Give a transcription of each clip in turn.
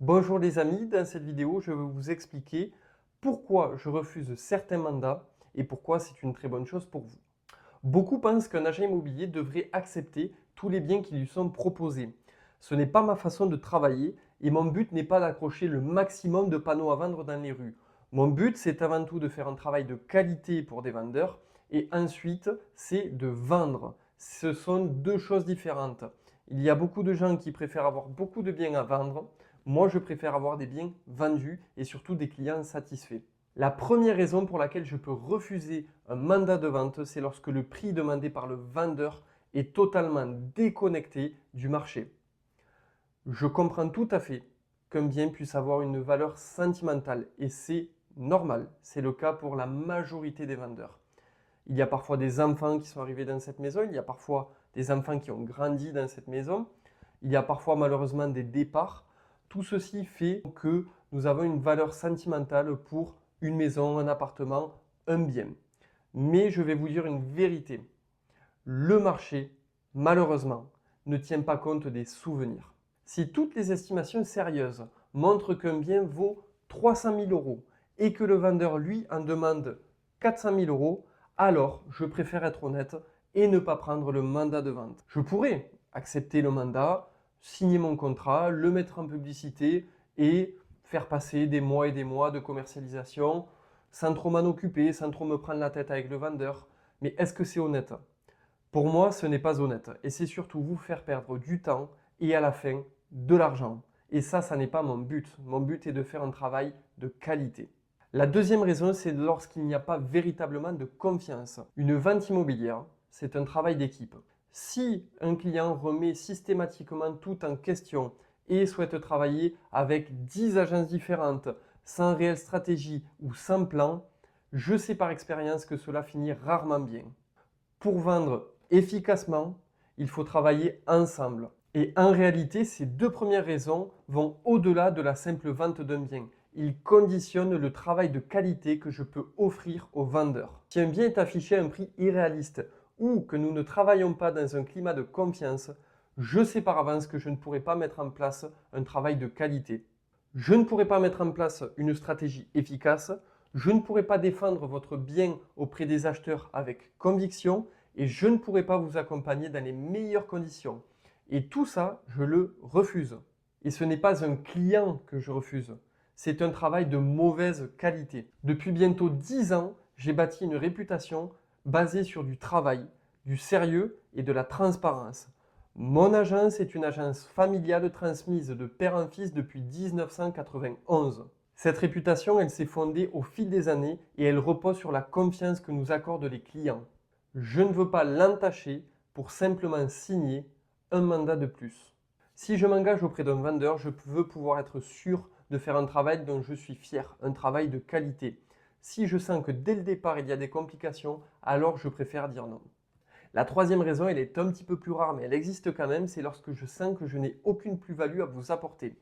Bonjour les amis, dans cette vidéo, je vais vous expliquer pourquoi je refuse certains mandats et pourquoi c'est une très bonne chose pour vous. Beaucoup pensent qu'un agent immobilier devrait accepter tous les biens qui lui sont proposés. Ce n'est pas ma façon de travailler et mon but n'est pas d'accrocher le maximum de panneaux à vendre dans les rues. Mon but, c'est avant tout de faire un travail de qualité pour des vendeurs et ensuite, c'est de vendre. Ce sont deux choses différentes. Il y a beaucoup de gens qui préfèrent avoir beaucoup de biens à vendre. Moi, je préfère avoir des biens vendus et surtout des clients satisfaits. La première raison pour laquelle je peux refuser un mandat de vente, c'est lorsque le prix demandé par le vendeur est totalement déconnecté du marché. Je comprends tout à fait qu'un bien puisse avoir une valeur sentimentale et c'est normal. C'est le cas pour la majorité des vendeurs. Il y a parfois des enfants qui sont arrivés dans cette maison, il y a parfois des enfants qui ont grandi dans cette maison, il y a parfois malheureusement des départs. Tout ceci fait que nous avons une valeur sentimentale pour une maison, un appartement, un bien. Mais je vais vous dire une vérité. Le marché, malheureusement, ne tient pas compte des souvenirs. Si toutes les estimations sérieuses montrent qu'un bien vaut 300 000 euros et que le vendeur, lui, en demande 400 000 euros, alors je préfère être honnête et ne pas prendre le mandat de vente. Je pourrais accepter le mandat, signer mon contrat, le mettre en publicité et faire passer des mois et des mois de commercialisation sans trop m'en occuper, sans trop me prendre la tête avec le vendeur. Mais est-ce que c'est honnête? Pour moi, ce n'est pas honnête et c'est surtout vous faire perdre du temps et à la fin de l'argent. Et ça n'est pas mon but. Mon but est de faire un travail de qualité. La deuxième raison, c'est lorsqu'il n'y a pas véritablement de confiance. Une vente immobilière, c'est un travail d'équipe. Si un client remet systématiquement tout en question et souhaite travailler avec 10 agences différentes, sans réelle stratégie ou sans plan, je sais par expérience que cela finit rarement bien. Pour vendre efficacement, il faut travailler ensemble. Et en réalité, ces deux premières raisons vont au-delà de la simple vente d'un bien. Ils conditionnent le travail de qualité que je peux offrir aux vendeurs. Si un bien est affiché à un prix irréaliste ou que nous ne travaillons pas dans un climat de confiance, je sais par avance que je ne pourrai pas mettre en place un travail de qualité. Je ne pourrai pas mettre en place une stratégie efficace, je ne pourrai pas défendre votre bien auprès des acheteurs avec conviction et je ne pourrai pas vous accompagner dans les meilleures conditions. Et tout ça, je le refuse. Et ce n'est pas un client que je refuse, c'est un travail de mauvaise qualité. Depuis bientôt 10 ans, j'ai bâti une réputation basée sur du travail, du sérieux et de la transparence. Mon agence est une agence familiale transmise de père en fils depuis 1991. Cette réputation, elle s'est fondée au fil des années et elle repose sur la confiance que nous accordent les clients. Je ne veux pas l'entacher pour simplement signer un mandat de plus. Si je m'engage auprès d'un vendeur, je veux pouvoir être sûr de faire un travail dont je suis fier, un travail de qualité. Si je sens que dès le départ il y a des complications, alors je préfère dire non. La troisième raison, elle est un petit peu plus rare, mais elle existe quand même, c'est lorsque je sens que je n'ai aucune plus-value à vous apporter.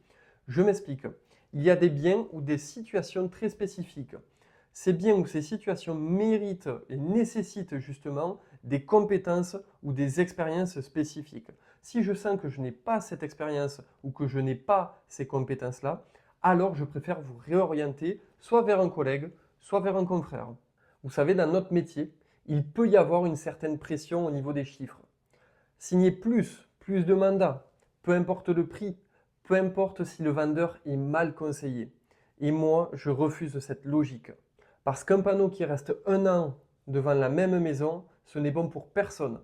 Je m'explique. Il y a des biens ou des situations très spécifiques. Ces biens ou ces situations méritent et nécessitent justement des compétences ou des expériences spécifiques. Si je sens que je n'ai pas cette expérience ou que je n'ai pas ces compétences-là, alors je préfère vous réorienter soit vers un collègue, soit vers un confrère. Vous savez, dans notre métier, il peut y avoir une certaine pression au niveau des chiffres. Signer plus de mandats, peu importe le prix, peu importe si le vendeur est mal conseillé. Et moi, je refuse cette logique. Parce qu'un panneau qui reste un an devant la même maison, ce n'est bon pour personne.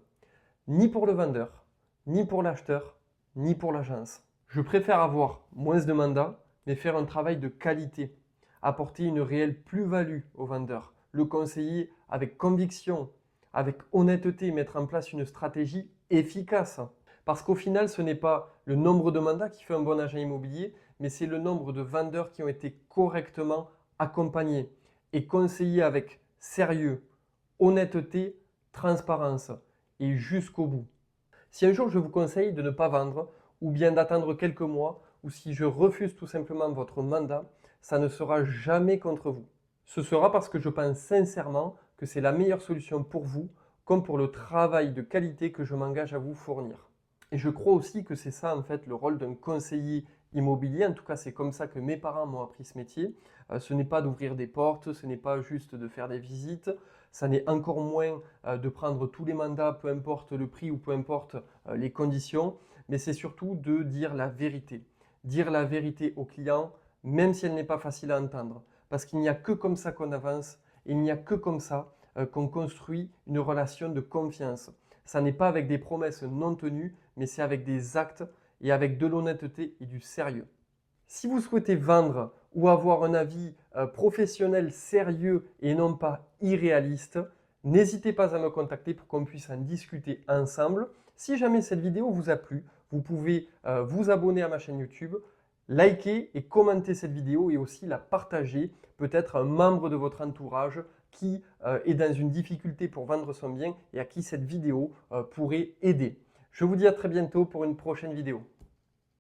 Ni pour le vendeur, ni pour l'acheteur, ni pour l'agence. Je préfère avoir moins de mandats, mais faire un travail de qualité. Apporter une réelle plus-value au vendeur. Le conseiller avec conviction, avec honnêteté, mettre en place une stratégie efficace. Parce qu'au final, ce n'est pas le nombre de mandats qui fait un bon agent immobilier, mais c'est le nombre de vendeurs qui ont été correctement accompagnés et conseillés avec sérieux, honnêteté, transparence et jusqu'au bout. Si un jour je vous conseille de ne pas vendre ou bien d'attendre quelques mois ou si je refuse tout simplement votre mandat, ça ne sera jamais contre vous. Ce sera parce que je pense sincèrement que c'est la meilleure solution pour vous comme pour le travail de qualité que je m'engage à vous fournir. Et je crois aussi que c'est ça en fait le rôle d'un conseiller immobilier. En tout cas, c'est comme ça que mes parents m'ont appris ce métier. Ce n'est pas d'ouvrir des portes, ce n'est pas juste de faire des visites, ça n'est encore moins de prendre tous les mandats, peu importe le prix ou peu importe les conditions, mais c'est surtout de dire la vérité. Dire la vérité au client, même si elle n'est pas facile à entendre. Parce qu'il n'y a que comme ça qu'on avance, et il n'y a que comme ça qu'on construit une relation de confiance. Ça n'est pas avec des promesses non tenues, mais c'est avec des actes et avec de l'honnêteté et du sérieux. Si vous souhaitez vendre ou avoir un avis professionnel sérieux et non pas irréaliste, n'hésitez pas à me contacter pour qu'on puisse en discuter ensemble. Si jamais cette vidéo vous a plu, vous pouvez vous abonner à ma chaîne YouTube, liker et commenter cette vidéo et aussi la partager, peut-être à un membre de votre entourage qui est dans une difficulté pour vendre son bien et à qui cette vidéo pourrait aider. Je vous dis à très bientôt pour une prochaine vidéo.